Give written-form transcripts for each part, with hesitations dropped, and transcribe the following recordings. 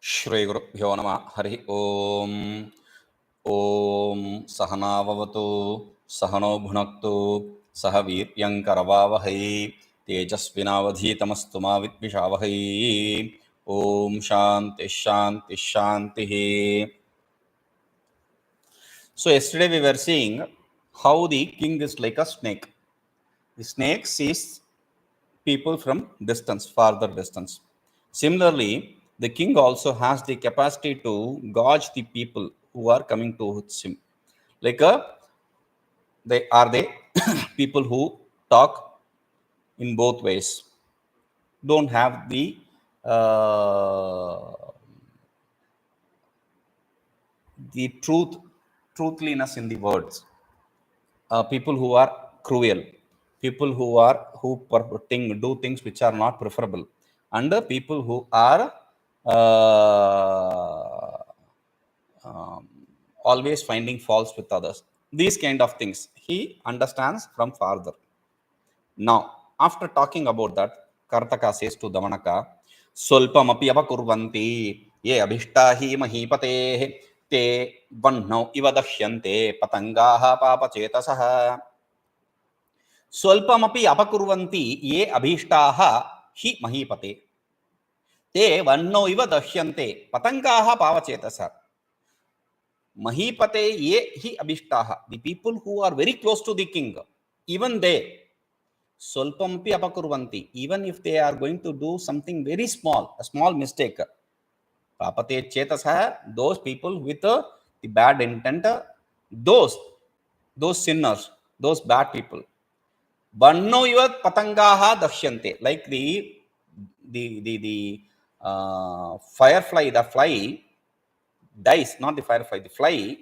श्रीगुरुभ्यो नमः हरिः ओम् ॐ सहनाववतु सहनो भुनक्तु सह वीर्यङ्करवावहै तेजस्विनावधीतमस्तु मा विद्विषावहै ॐ शान्तिः शान्तिः शान्तिः. So yesterday we were seeing how the king is like a snake. The snake sees people from distance, farther distance. Similarly, the king also has the capacity to gauge the people who are coming towards him. Like they people who talk in both ways, don't have uh, the truthfulness in the words. People who are cruel, people who do things which are not preferable, and people who are always finding faults with others. These kind of things he understands from farther. Now, after talking about that, Kartaka says to Damanaka, svalpamapyapakurvanti ye abhishtahi mahīpateḥ te vahnāviva dahyante pataṅgāḥ pāpacetasaḥ. svalpamapyapakurvanti ye abhishtaः hi mahīpateḥ te vahnāviva dahyante pataṅgāḥ pāpacetasaḥ. Mahīpateḥ ye hi abhishtaः, the people who are very close to the king, even they svalpamapyapakurvanti, even if they are going to do something very small, a small mistake, pāpacetasaḥ, those people with the bad intent, those sinners, those bad people, vahnāviva pataṅgāḥ dahyante, like the firefly, the fly dies, not the firefly, the fly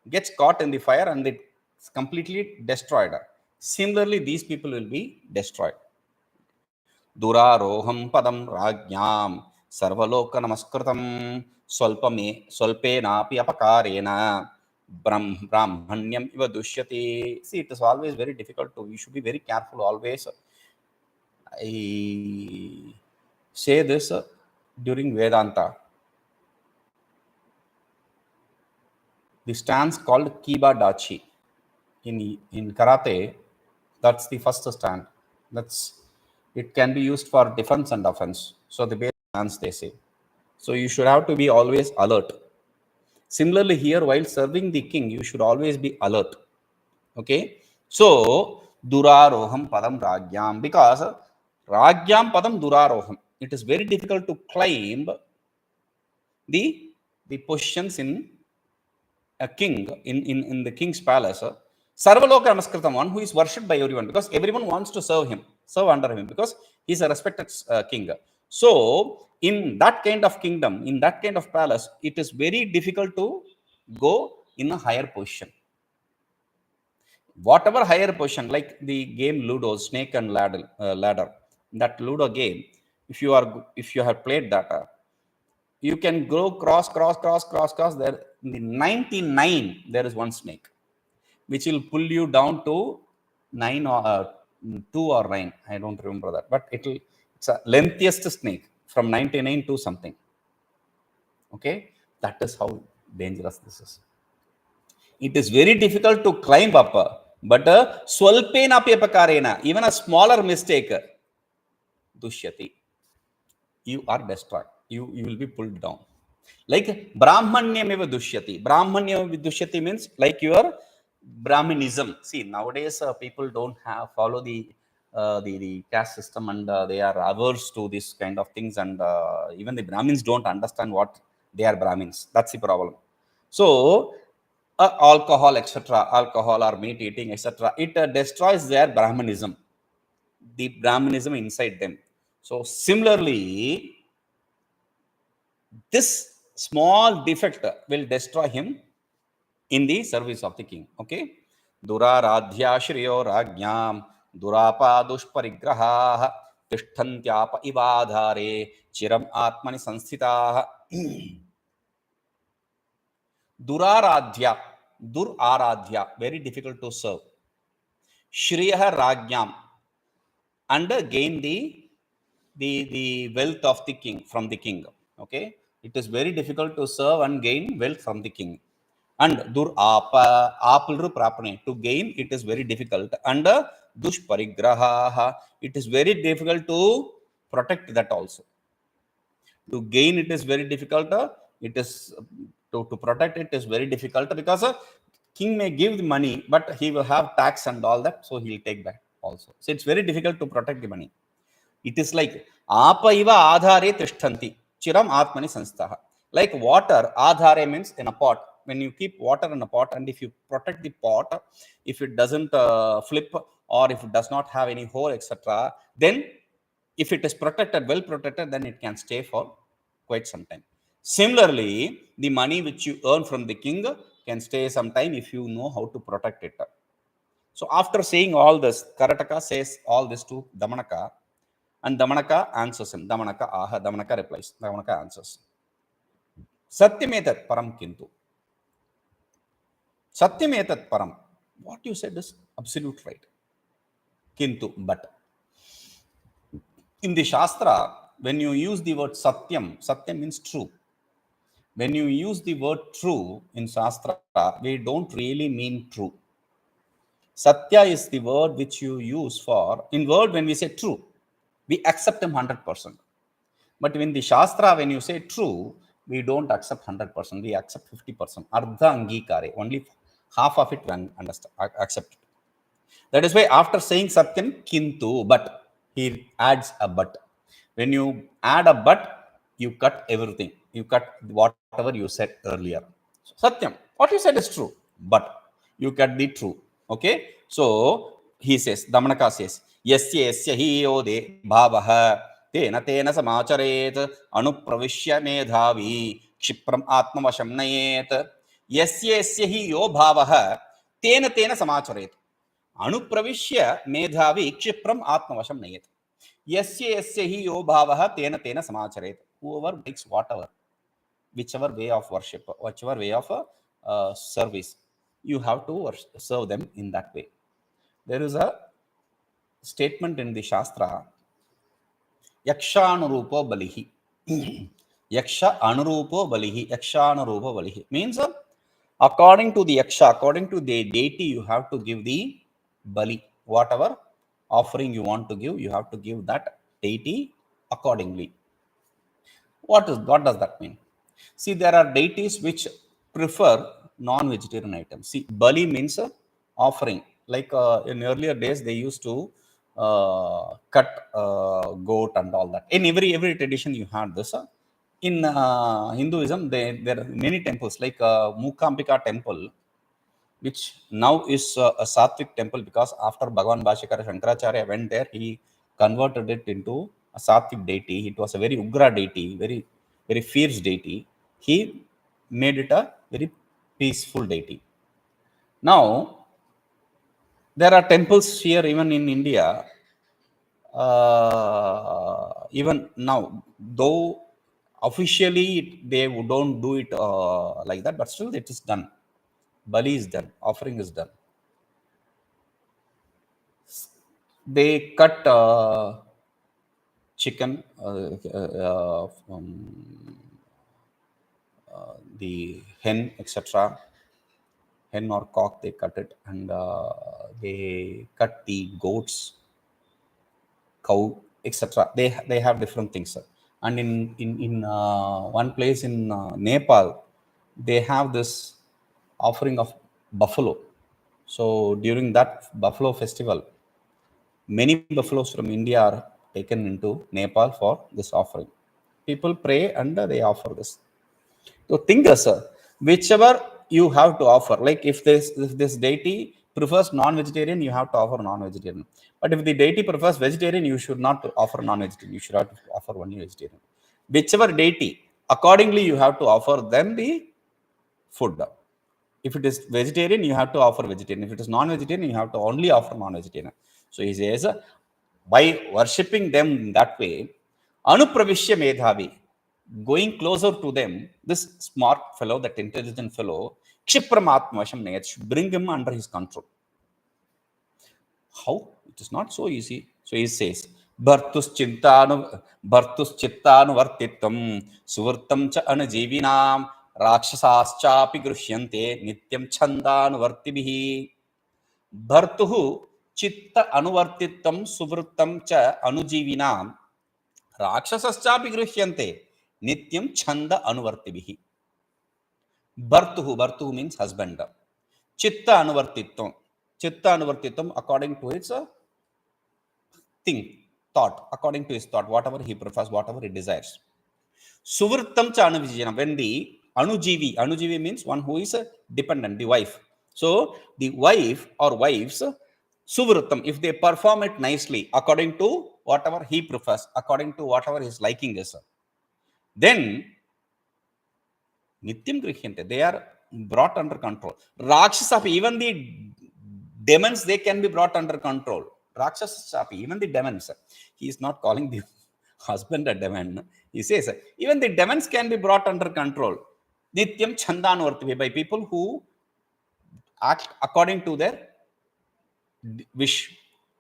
gets caught in the fire and it's completely destroyed. Similarly, these people will be destroyed. durārohaṃ padaṃ rājñāṃ sarvalokanamaskṛtam svalpenāpyapakāreṇa brāhmaṇyamiva duṣyati. See, it is always very difficult to, you should be very careful always. I say this during Vedanta. The stance called kiba dachi in karate, that's the first stand. It can be used for defense and offense. So the basic stance they say. So you should have to be always alert. Similarly here, while serving the king, you should always be alert. Okay. So durārohaṃ padam rājñāṃ, because rājñāṃ padam durārohaṃ, it is very difficult to climb the positions in a king, in the king's palace. Sarvalokanamaskṛtam, one who is worshipped by everyone, because everyone wants to serve under him, because he is a respected king. So in that kind of kingdom, in that kind of palace, it is very difficult to go in a higher position. Whatever higher position, like the game Ludo, snake and ladder, that Ludo game, if you have played that, you can go cross. There in the 99, there is one snake which will pull you down to 9 or 2 or 9. I don't remember that, but it's a lengthiest snake from 99 to something. Okay, that is how dangerous this is. It is very difficult to climb up, but svalpenāpyapakāreṇa, even a smaller mistake, duṣyati, you are destroyed. You will be pulled down. Like brāhmaṇyamiva duṣyati. Brāhmaṇyamiva duṣyati means like your Brahmanism. See, nowadays people don't follow the caste system, and they are averse to this kind of things, and even the Brahmins don't understand what they are Brahmins. That's the problem. So alcohol, etc., alcohol or meat eating, etc., it destroys their Brahmanism, the Brahmanism inside them. So similarly, this small defect will destroy him in the service of the king. Okay. durārādhyāḥ śriyo rājñāṃ durāpā duṣparigrahāḥ tiṣṭhantyāpa ivādhāre ciramātmani saṃsthitāḥ. durāradhyāḥ, very difficult to serve. śriyo rājñāṃ, and gain the wealth of the king, from the king. Okay. It is very difficult to serve and gain wealth from the king. And durāpā, to gain, it is very difficult. And duṣparigrahāḥ, it is very difficult to protect that also. To gain, it is very difficult. It is to protect it is very difficult, because king may give the money, but he will have tax and all that, so he will take back also. So it's very difficult to protect the money. It is like ivādhāre tiṣṭhantyāpa, ciramātmani samācaret. Like water, ivādhāre means in a pot. When you keep water in a pot, and if you protect the pot, if it doesn't flip, or if it does not have any hole, etc., then if it is protected, well protected, then it can stay for quite some time. Similarly, the money which you earn from the king can stay some time if you know how to protect it. So after saying all this, Karataka says all this to Damanaka, and Damanaka answers him. Damanaka replies. Damanaka answers. Satyametatparam kintu. Satyametatparam. What you said is absolute right. Kintu, but. In the Shastra, when you use the word Satyam, Satyam means true. When you use the word true in Shastra, we don't really mean true. Satya is the word which you use for, in word when we say true, we accept him 100%. But in the Shastra, when you say true, we don't accept 100%, we accept 50%. Ardha only half of it we accept. That is why after saying Satyam, kintu, but, he adds a but. When you add a but, you cut everything. You cut whatever you said earlier. So, Satyam, what you said is true, but you cut the true. Okay? So, he says, Damanaka says, yasya hi yode bhāvah tena samācaret anupraviśya medhāvī kṣipramātmavaśaṃ yasya hi yo bhāvah tena samācaret anupraviśya medhāvī kṣipramātmavaśaṃ yasya hi yo bhāvah tena samācaret. Whoever makes whatever, whichever way of worship, whichever way of service, you have to serve them in that way. There is a statement in the Shastra, yakshanurupo balihi. Yaksha anurupo balihi. Yakshanurupo balihi means according to the yaksha, according to the deity, you have to give the bali. Whatever offering you want to give, you have to give that deity accordingly. What does that mean? See, there are deities which prefer non-vegetarian items. See, bali means offering. Like in earlier days, they used to cut goat and all that. In every tradition, you had this. In Hinduism, there are many temples, like Mūkampika temple, which now is a Sattvic temple, because after Bhagavan Bhāshyakara Shankaracharya went there, he converted it into a Sattvic deity. It was a very Ugra deity, very, very fierce deity. He made it a very peaceful deity. Now, there are temples here, even in India, even now, though officially they don't do it like that, but still it is done. Bali is done, offering is done. They cut chicken, the hen, etc. Hen or cock, they cut it, and they cut the goats, cow, etc. They have different things. And in one place in Nepal, they have this offering of buffalo. So during that buffalo festival, many buffaloes from India are taken into Nepal for this offering. People pray and they offer this. So think as whichever you have to offer. Like if this deity prefers non-vegetarian, you have to offer non-vegetarian. But if the deity prefers vegetarian, you should not offer non-vegetarian. You should have to offer only vegetarian. Whichever deity, accordingly you have to offer them the food. If it is vegetarian, you have to offer vegetarian. If it is non-vegetarian, you have to only offer non-vegetarian. So he says, by worshipping them in that way, anupraviśya medhāvī, going closer to them, this smart fellow, that intelligent fellow, kṣipramātmavaśaṃ, should bring him under his control. How? It is not so easy. So he says, భర్తుశ్చిత్తానువర్తిత్వం సువృత్తం చ అణుజీవినాం రాక్షసాశ్చాపి గృహ్యంతే నిత్యం ఛందానువర్తిభిః. భర్తుః చిత్త అనువర్తిత్వం సువృత్తం చ అణుజీవినాం రాక్షసశ్చాపి గృహ్యంతే నిత్యం ఛంద అనువర్తిభిః. భర్తుః means husband. చిత్త అనువర్తిత్వం according to its thing, thought, according to his thought, whatever he prefers, whatever he desires. Suvrittam cha anuvijana, when the anujivi means one who is dependent, the wife. So the wife or wives, suvrittam, if they perform it nicely according to whatever he prefers, according to whatever his liking is, then nityam grihyante, they are brought under control. Rakshasa, even the demons, they can be brought under control. Rakshasa, even the demons, he is not calling the husband a demon. He says even the demons can be brought under control. Nityam chandanuvarti, by people who act according to their wish.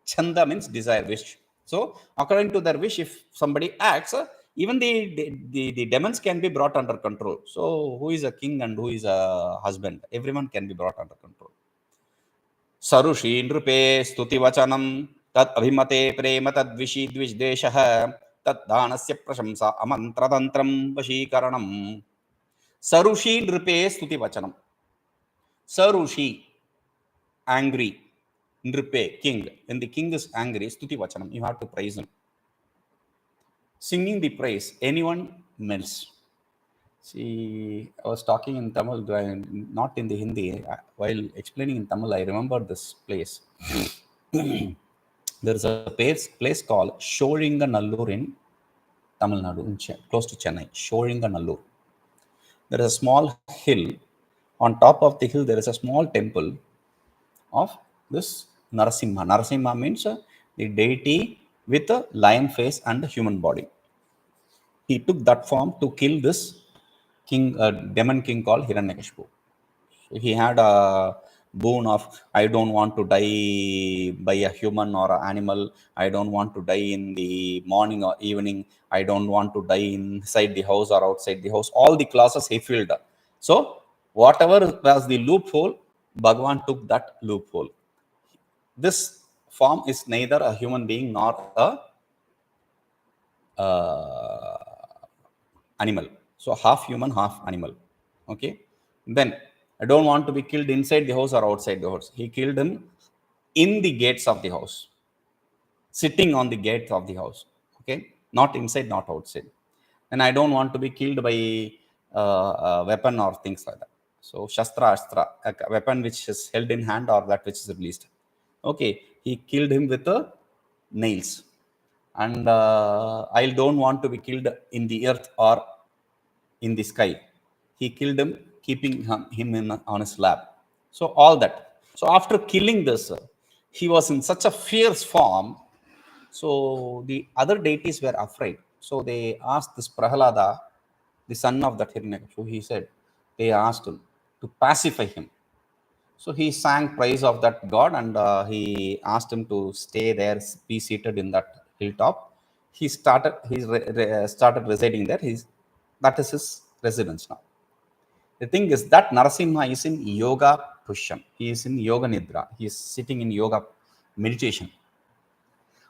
Chanda means desire, wish. So according to their wish, if somebody acts, even the demons can be brought under control. So who is a king and who is a husband? Everyone can be brought under control. Sarushi nrupe stuti vachanam tad abhimate prema tad vishi dvishdeshah tad dhanasya prashamsa amantratantram vashikaranam. Sarushi nrupe stuti vachanam. Sarushi, angry. Nrupe, king. When the king is angry, stuti vachanam, you have to praise him. Singing the praise, anyone melts. See, I was talking in Tamil, not in the Hindi. While explaining in Tamil, I remember this place. There is a place called Shoringanallur in Tamil Nadu, close to Chennai. Shoringanallur. There is a small hill. On top of the hill, there is a small temple of this Narasimha. Narasimha means the deity with a lion face and a human body. He took that form to kill this king, demon king called Hiranyakashipu. So he had a boon of, I don't want to die by a human or an animal. I don't want to die in the morning or evening. I don't want to die inside the house or outside the house. All the clauses he filled. So whatever was the loophole, Bhagavan took that loophole. This form is neither a human being nor a animal. So half human, half animal. Okay. Then I don't want to be killed inside the house or outside the house. He killed him in the gates of the house, sitting on the gates of the house. Okay. Not inside, not outside. And I don't want to be killed by a weapon or things like that. So shastra, astra, a weapon which is held in hand or that which is released. Okay. He killed him with nails. And I don't want to be killed in the earth or in the sky. He killed him, keeping him on his lap. So all that. So after killing this, he was in such a fierce form. So the other deities were afraid. So they asked this Prahalada, the son of that Hiranyakashipu, he said, they asked him to pacify him. So he sang praise of that god, and he asked him to stay there, be seated in that hilltop. He started residing there. That is his residence now. The thing is that Narasimha is in yoga position. He is in yoga nidra. He is sitting in yoga meditation.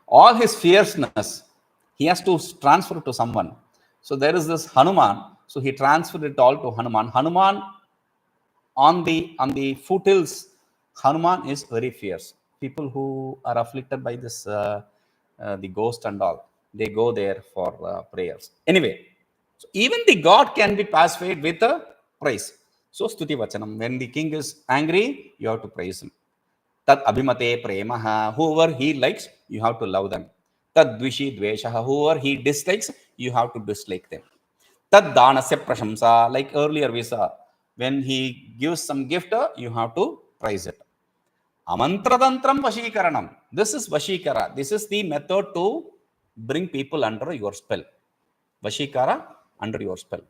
All his fierceness, he has to transfer to someone. So there is this Hanuman. So he transferred it all to Hanuman. Hanuman, on the foothills, Hanuman is very fierce. People who are afflicted by this, the ghost and all, they go there for prayers. Anyway, so even the god can be pacified with a praise. So stuti vachanam, when the king is angry, you have to praise him. Tad abhimate premaha, whoever he likes, you have to love them. Tad dvishi dveshaha, whoever he dislikes, you have to dislike them. Tad dhanasya prashamsa, like earlier we saw, when he gives some gift, you have to praise it. Amantratantram vashikaranam. This is vashikara. This is the method to bring people under your spell. Vashikara, under your spell.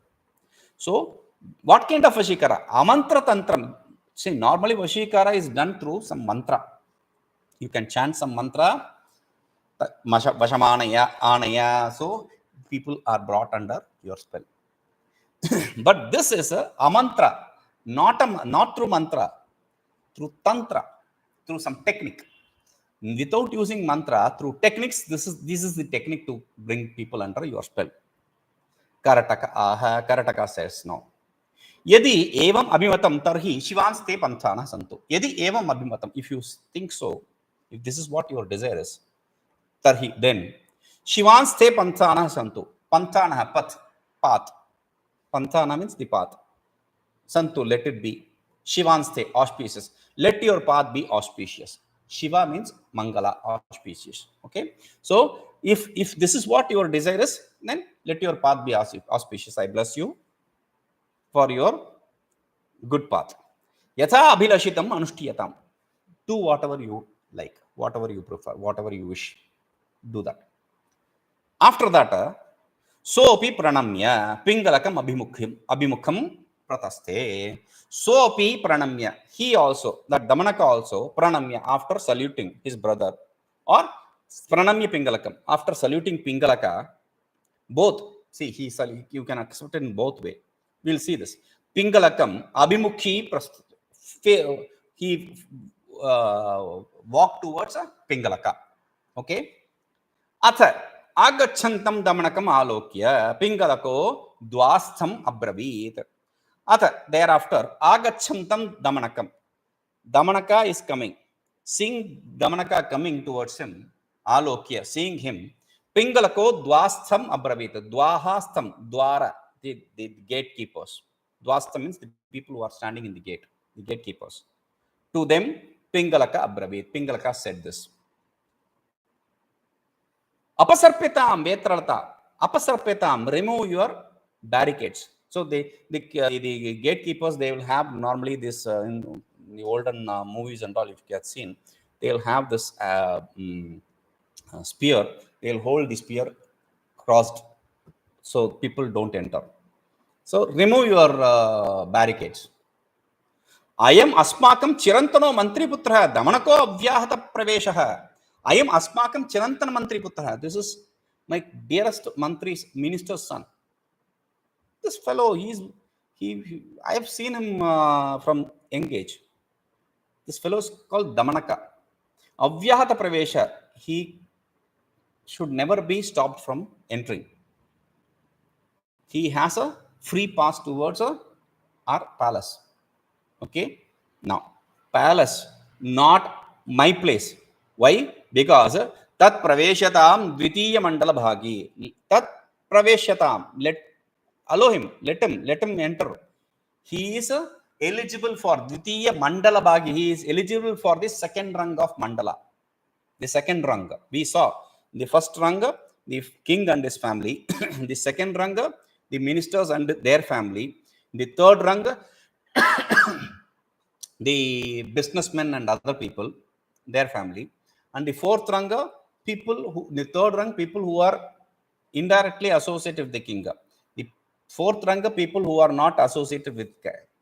So what kind of vashikara? Amantratantram. See, normally vashikara is done through some mantra. You can chant some mantra Vashamanaya, Anaya. So people are brought under your spell. But this is a mantra, not through mantra, through tantra, through some technique. Without using mantra, through techniques, this is the technique to bring people under your spell. Karataka says no. Yadi evam abhimatam tarhi shivanste panthana santu. Yadi evam abhimatam, if you think so, if this is what your desire is, tarhi, then shivanste panthana santu. Panthana, path. Panthana means the path. Santu, let it be. Shivanste, auspicious. Let your path be auspicious. Shiva means Mangala, auspicious. Okay. So if this is what your desire is, then let your path be auspicious. I bless you for your good path. Yatha abhilashitam anushtiyatam. Do whatever you like, whatever you prefer, whatever you wish. Do that. After that, sopi pranamya pingalakam abhimukham prataste. Sopi pranamya. He also, that Damanaka also, pranamya, after saluting his brother, or pranamya pingalakam, after saluting Pingalaka, both, see, you can accept it in both way. We'll see this. Pingalakam, abhimukhi, he walked towards Pingalaka. Okay. Atha, agachantam damanakam alokya, Pingalako dvastham abravit. Atha, thereafter, agachantam damanakam. Damanaka is coming. Seeing Damanaka coming towards him, alokya, seeing him, Pingalako dvastham abravit. Dvahastham, dwara, the gatekeepers. Dvastham means the people who are standing in the gate, the gatekeepers. To them, Pingalaka abravit. Pingalaka said this. Apasarpetam vetralata. Apasarpetam, remove your barricades. So the gatekeepers, they will have normally this in the olden movies and all, if you have seen, they will have this spear. They will hold the spear crossed so people don't enter. So remove your barricades. I am asmakam chirantano mantriputra damanako'vyāhatapraveśaḥ. I am asmakam chirantana mantriputra. This is my dearest mantri's minister's son. This fellow, I have seen him from young age. This fellow is called Damanaka. Avyāhatapraveśaḥ. He should never be stopped from entering. He has a free pass towards our palace. Okay. Now, palace, not my place. Why? Because tat praveshatam dvitiya mandala bhagi. Tat praveshatam. Allow him. Let him enter. He is eligible for dvitiya mandala bhagi. He is eligible for the second rung of mandala. The second rung. We saw the first rung, the king and his family. The second rung, the ministers and their family. The third rung, the businessmen and other people, their family. And the fourth rung, the third rung, people who are indirectly associated with the king. The fourth rung, people who are not associated with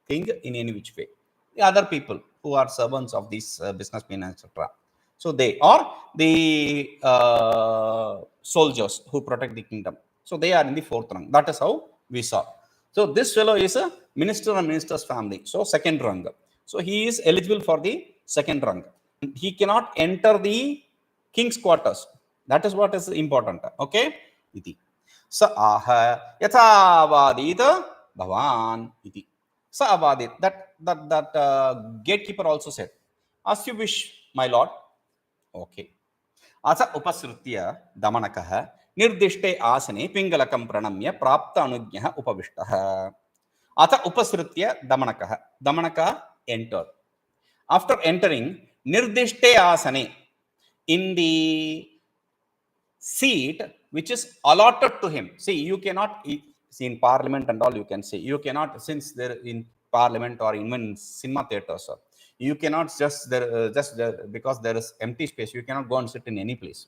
king in any which way. The other people who are servants of these businessmen, etc. So they are the soldiers who protect the kingdom. So they are in the fourth rung. That is how we saw. So this fellow is a minister and minister's family. So second rung. So he is eligible for the second rung. He cannot enter the king's quarters. That is what is important. Okay. Iti. Sa aha yatha avadita bhavan iti. Sa avadit. That gatekeeper also said, as you wish, my lord. Okay. Asa upasrutya damanakah nirdishte asane pingalakam pranamya prapta anujñah upavishtah. Atha upasrutya damanakah. Damanaka entered. After entering, nirdishte asane, in the seat which is allotted to him. See, you cannot see in parliament and all, you can say you cannot, since they're in parliament or even in cinema theaters, you cannot just because there is empty space, you cannot go and sit in any place.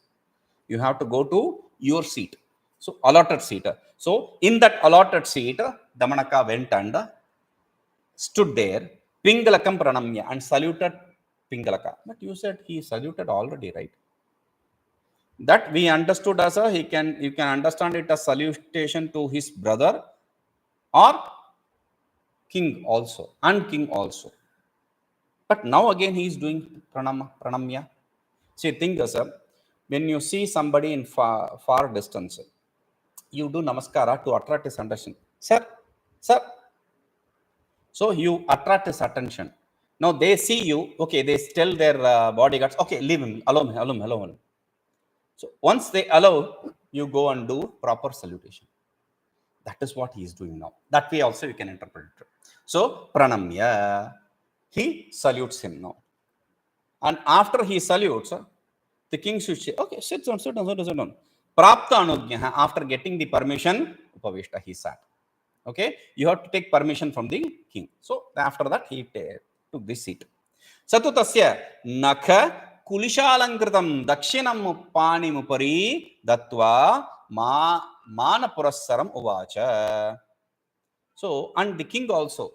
You have to go to your seat. So allotted seat. So in that allotted seat, Damanaka went and stood there, Pingalakam pranamya, and saluted Pingalaka. But you said he saluted already, right? That we understood as a, you can understand it as salutation to his brother or king also, and king also. But now again he is doing pranamya. See, think as a, when you see somebody in far distance, you do namaskara to attract his attention. Sir, sir. So you attract his attention. Now they see you, okay, they tell their bodyguards, okay, leave him, allow him, allow him, allow him. So once they allow, you go and do proper salutation. That is what he is doing now. That way also you can interpret it. So pranamya, he salutes him now. And after he salutes, the king should say, okay, sit down, sit down, sit down, sit down. Prapta anugyaha, after getting the permission, upavishta, he sat. Okay, you have to take permission from the king. So after that, he took this seat. Satutasya nakha kulishalankratam dakshinam panimupari datva manapurassaram uvacha. So, and the king also,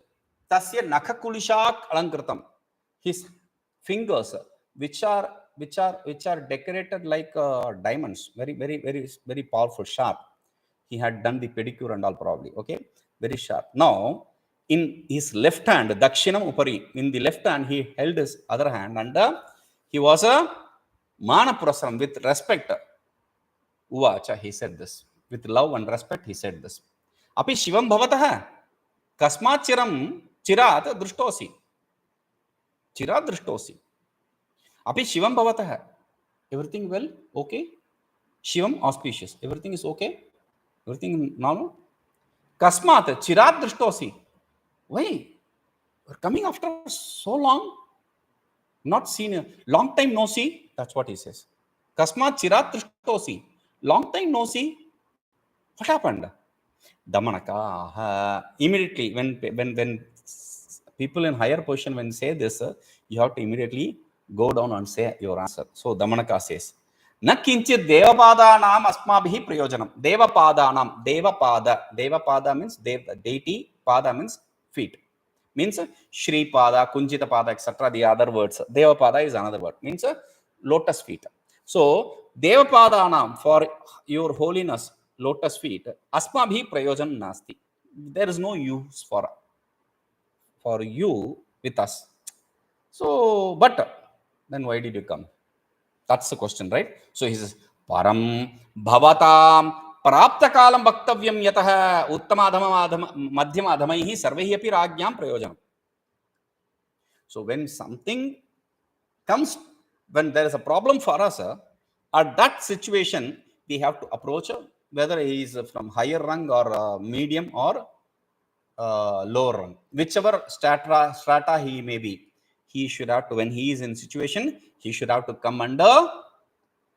tasya nakha kulishak alankratam, his fingers, which are decorated like diamonds, very powerful, sharp. He had done the pedicure and all probably, okay, very sharp. Now, in his left hand, dakshinam upari, in the left hand, he held his other hand, and he was a manapurasaram, with respect. Uvacha, he said this. With love and respect, he said this. Api shivam bhavatah kasmat chirat dṛṣṭo'si. Chirat dṛṣṭo'si. Api shivam bhavatah. Everything well? Okay? Shivam, auspicious. Everything is okay? Everything normal? Kasmat chirat dṛṣṭo'si. Why? We're coming after so long. Not seen a long time no see. That's what he says. Kasmat chirat dṛṣṭo'si. Long time no see. What happened? Damanaka. Immediately, when people in higher position, when say this, you have to immediately go down and say your answer. So Damanaka says, Na kinchit devapadanam asmabhihi prayojanam. Devapadanam. Devapada means deity. Pada means feet. Means Shri Pada, Kunjita Pada, etc. The other words. Devapada is another word. Means lotus feet. So Devapadanam, for your holiness, lotus feet, asmabhi prayojan nasti. There is no use for you with us. So, but then why did you come? That's the question, right? So he says, param bhavatam praptakalam bhaktavyam yatah uttamadhama madhyamadhamaihi sarvaihi api rājñāṃ prayojanam. So when something comes, when there is a problem for us, at that situation, we have to approach whether he is from higher rung or medium or lower rung. Whichever strata he may be, he should have to, when he is in situation, he should have to come and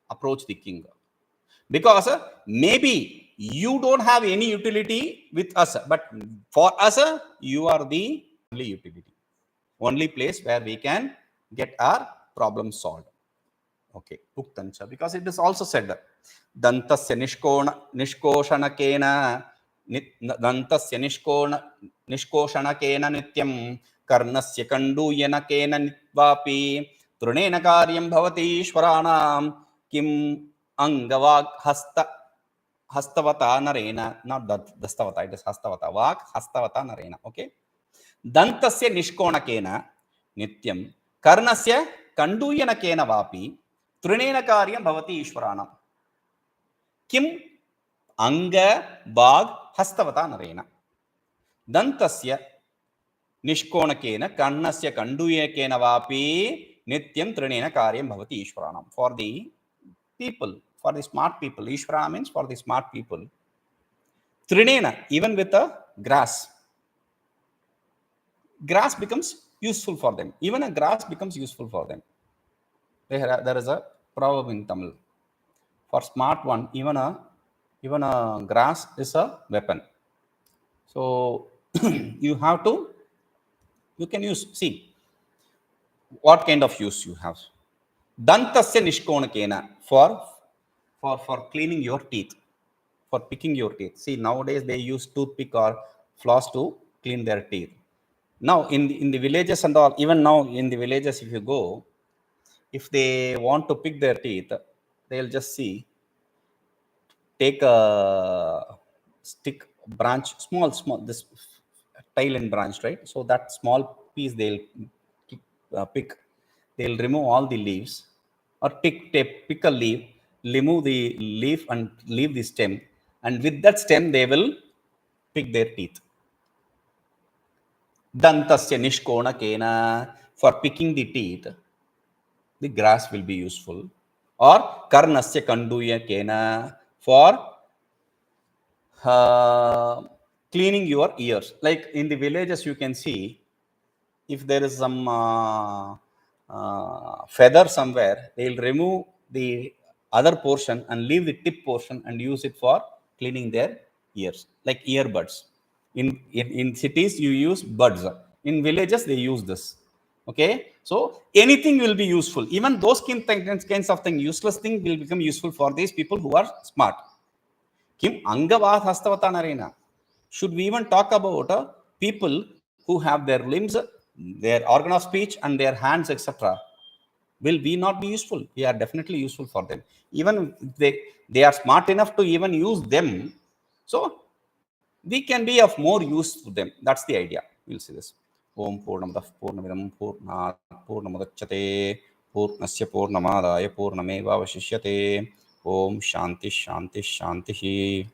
approach the king. Because maybe you don't have any utility with us, but for us, you are the only utility. Only place where we can get our problem solved. Okay, uktancha, because it is also said, dantasya nishkoshanakena nityam karnasya kanduyanakena nitvapi trunena karyam bhavati ishvaranam kim angavag hastavata narena. Not dastavata, it is hastavata. Vak hastavata narena. Okay. Dantasya nishkonakena nityam karnasya kanduyanakena vapi trunena karyam bhavati ishvaranam kim anga bhag hastavata narena. Dantasya nishkonakena kannasya kanduyanakena vapi nityam trunena karyam bhavati ishvaranam. For the people, for the smart people, ishvara means for the smart people. Trinena, even with a grass becomes useful for them. Even a grass becomes useful for them. There is a proverb in Tamil. For smart one, even a grass is a weapon. So you can use, see what kind of use you have. Dantasya nishkonakena, for cleaning your teeth, for picking your teeth. See, nowadays they use toothpick or floss to clean their teeth. Now in the villages and all, even now in the villages, if you go, if they want to pick their teeth, they'll just see, take a stick, branch, small, this tail and branch, right? So that small piece they'll pick, they'll remove all the leaves, or pick a leaf, remove the leaf and leave the stem, and with that stem they will pick their teeth. Dantasya nishkonakena, for picking the teeth, the grass will be useful. Or karnasya kanduyakena, for cleaning your ears. Like in the villages, you can see, if there is some feather somewhere, they'll remove the other portion and leave the tip portion and use it for cleaning their ears, like earbuds. In cities, you use buds. In villages, they use this. Okay, so anything will be useful. Even those kinds of things, useless things, will become useful for these people who are smart. Kim angavad hastavatana. Should we even talk about people who have their limbs, their organ of speech, and their hands, etc.? Will we not be useful? We are definitely useful for them. Even if they are smart enough to even use them, so we can be of more use to them. That's the idea. We'll see this. Om Purnamadaః Purnamidam Purnāt Purnamudachyate Purnasya Purnamadaya Purnamevavashishyate. Om Shanti Shanti Shanti.